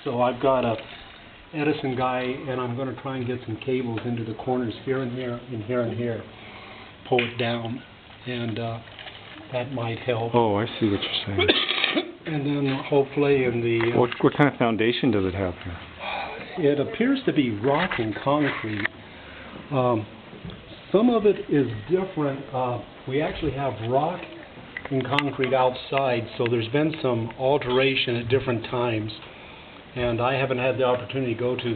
So I've got a Edison guy, and I'm going to try and get some cables into the corners here and here and here and here. Pull it down, and that might help. Oh, I see what you're saying. And then hopefully in the... What kind of foundation does it have here? It appears to be rock and concrete. Some of it is different. We actually have rock and concrete outside, so there's been some alteration at different times. And I haven't had the opportunity to go to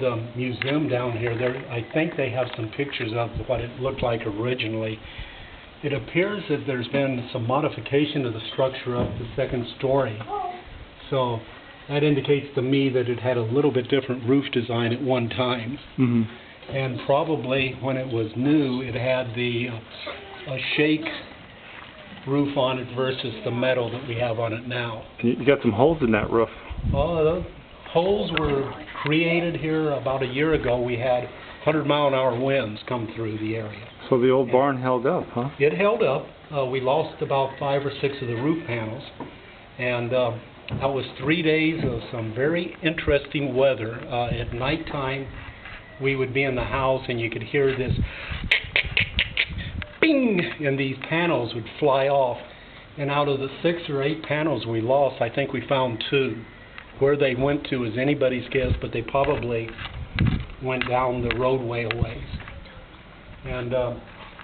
the museum down here. I think they have some pictures of what it looked like originally. It appears that there's been some modification to the structure of the second story. So that indicates to me that it had a little bit different roof design at one time. Mm-hmm. And probably when it was new, it had the a shake roof on it versus the metal that we have on it now. You got some holes in that roof. The holes were created here about a year ago. We had 100-mile-an-hour winds come through the area. So the old barn held up, huh? It held up. We lost about 5 or 6 of the roof panels, and that was 3 days of some very interesting weather. At nighttime, we would be in the house, and you could hear this bing, and these panels would fly off. And out of the 6 or 8 panels we lost, I think we found 2. Where they went to is anybody's guess, but they probably went down the roadway a ways. And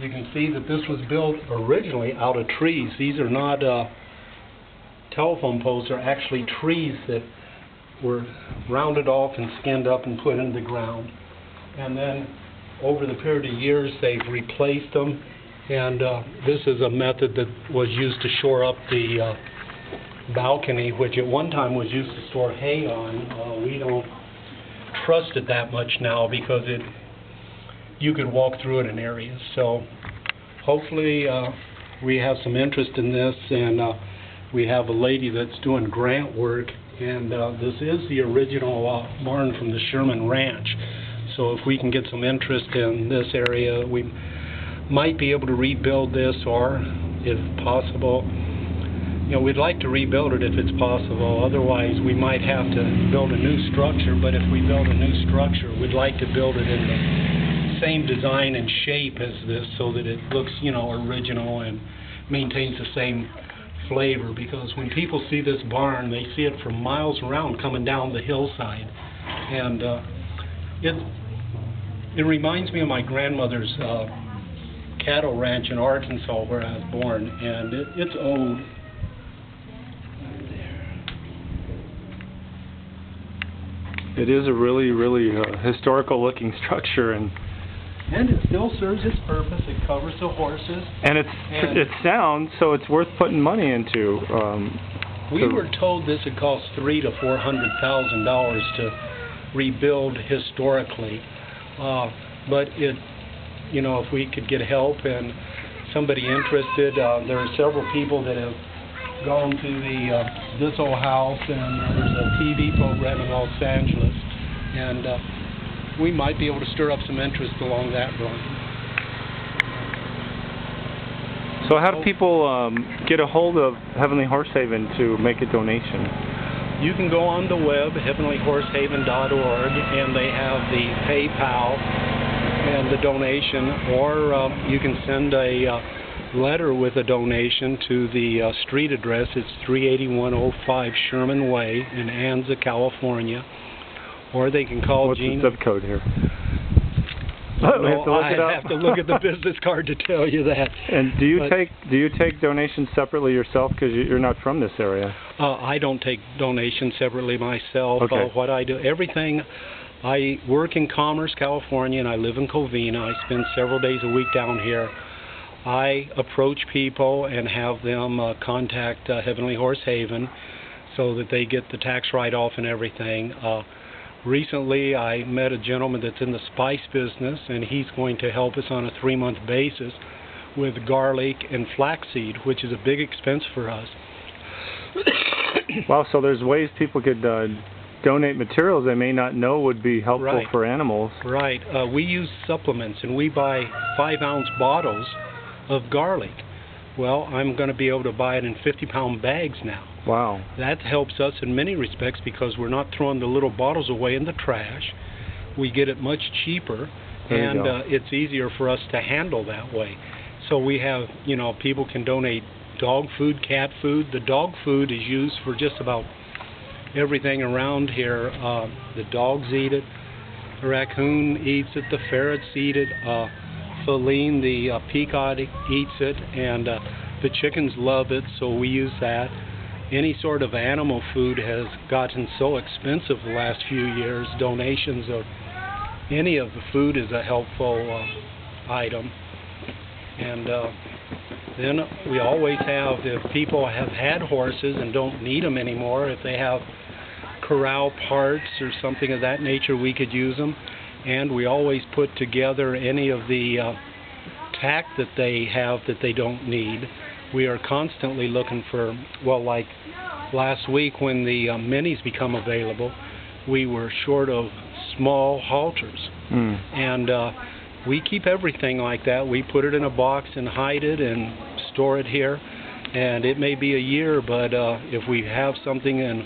you can see that this was built originally out of trees. These are not telephone poles, they're actually trees that were rounded off and skinned up and put into the ground. And then over the period of years they've replaced them, and this is a method that was used to shore up the balcony, which at one time was used to store hay on. We don't trust it that much now because you could walk through it in areas. So hopefully we have some interest in this, and we have a lady that's doing grant work, and this is the original barn from the Sherman Ranch. So if we can get some interest in this area, we might be able to rebuild this, or if possible, we'd like to rebuild it if it's possible. Otherwise, we might have to build a new structure. But if we build a new structure, we'd like to build it in the same design and shape as this, so that it looks, original and maintains the same flavor. Because when people see this barn, they see it for miles around coming down the hillside, and it reminds me of my grandmother's cattle ranch in Arkansas, where I was born, and it's old. It is a really, really historical-looking structure, and it still serves its purpose. It covers the horses. And it's sound, so it's worth putting money into. We were told this would cost $300,000 to $400,000 to rebuild historically, but if we could get help and somebody interested, there are several people that have gone to the This Old House, and there's a TV program in Los Angeles, and we might be able to stir up some interest along that line. So how do people get a hold of Heavenly Horsehaven to make a donation? You can go on the web, heavenlyhorsehaven.org, and they have the PayPal and the donation, or you can send a letter with a donation to the street address. It's 38105 Sherman Way in Anza, California. Or they can call What's Gina. the zip code here? I have to look at the business card to tell you that. And do you take donations separately yourself, because you're not from this area? I don't take donations separately myself. Okay. What I do, everything. I work in Commerce, California, and I live in Covina. I spend several days a week down here. I approach people and have them contact Heavenly Horsehaven so that they get the tax write-off and everything. Recently, I met a gentleman that's in the spice business, and he's going to help us on a 3-month basis with garlic and flaxseed, which is a big expense for us. Wow, so there's ways people could donate materials they may not know would be helpful for animals. Right. We use supplements, and we buy 5-ounce bottles of garlic. Well, I'm going to be able to buy it in 50-pound bags now. Wow. That helps us in many respects because we're not throwing the little bottles away in the trash. We get it much cheaper, There you go. it's easier for us to handle that way. So we have, people can donate dog food, cat food. The dog food is used for just about everything around here. The dogs eat it, the raccoon eats it, the ferrets eat it, Feline, the peacock, eats it, and the chickens love it, so we use that. Any sort of animal food has gotten so expensive the last few years. Donations of any of the food is a helpful item. And then we always have, if people have had horses and don't need them anymore, if they have corral parts or something of that nature, we could use them. And we always put together any of the tack that they have that they don't need. We are constantly looking for, like last week when the minis become available, we were short of small halters. And we keep everything like that. We put it in a box and hide it and store it here. And it may be a year, but if we have something and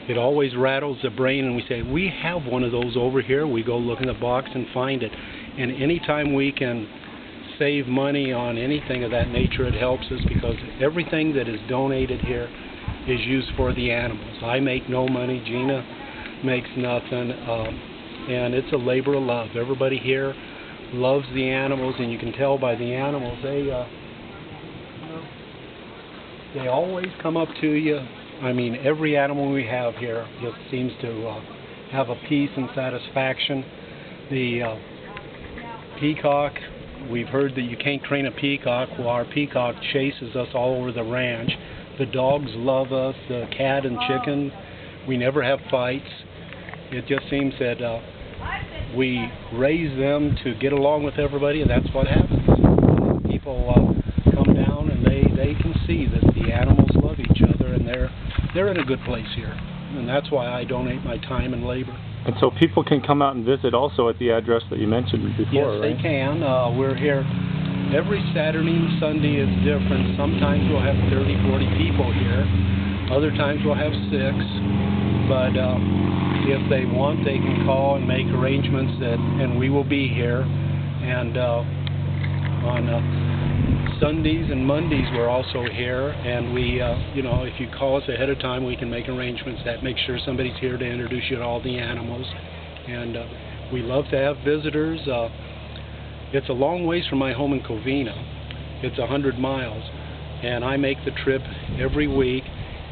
it always rattles the brain and we say, we have one of those over here, we go look in the box and find it. And anytime we can save money on anything of that nature, it helps us because everything that is donated here is used for the animals. I make no money, Gina makes nothing, and it's a labor of love. Everybody here loves the animals, and you can tell by the animals, they always come up to you. I mean, every animal we have here just seems to have a peace and satisfaction. The peacock, we've heard that you can't train a peacock. Well, our peacock chases us all over the ranch. The dogs love us, the cat and chicken. We never have fights. It just seems that we raise them to get along with everybody, and that's what happens. People come down and they can see that the animals love each other, and they're in a good place here. And that's why I donate my time and labor. And so people can come out and visit also at the address that you mentioned before, right? Yes, they can. We're here every Saturday and Sunday is different. Sometimes we'll have 30, 40 people here. Other times we'll have 6. But if they want, they can call and make arrangements, and we will be here. And on Sundays and Mondays we're also here. And we, if you call us ahead of time, we can make arrangements that make sure somebody's here to introduce you to all the animals. And we love to have visitors. It's a long ways from my home in Covina. It's 100 miles, and I make the trip every week.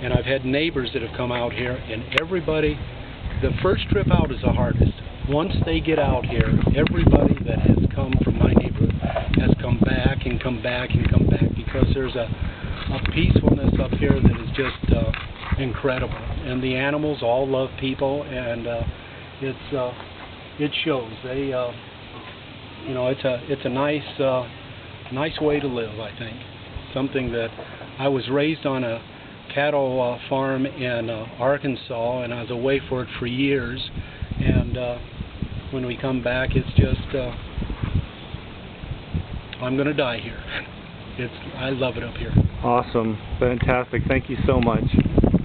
And I've had neighbors that have come out here, and everybody, the first trip out is the hardest. Once they get out here, everybody that has come from my neighborhood has come back and come back and come back because there's a peacefulness up here that is just incredible. And the animals all love people, and it shows. They, it's a nice way to live, I think. Something that I was raised on a cattle farm in Arkansas, and I was away for it for years. And when we come back, it's just I'm going to die here. I love it up here. Awesome. Fantastic. Thank you so much.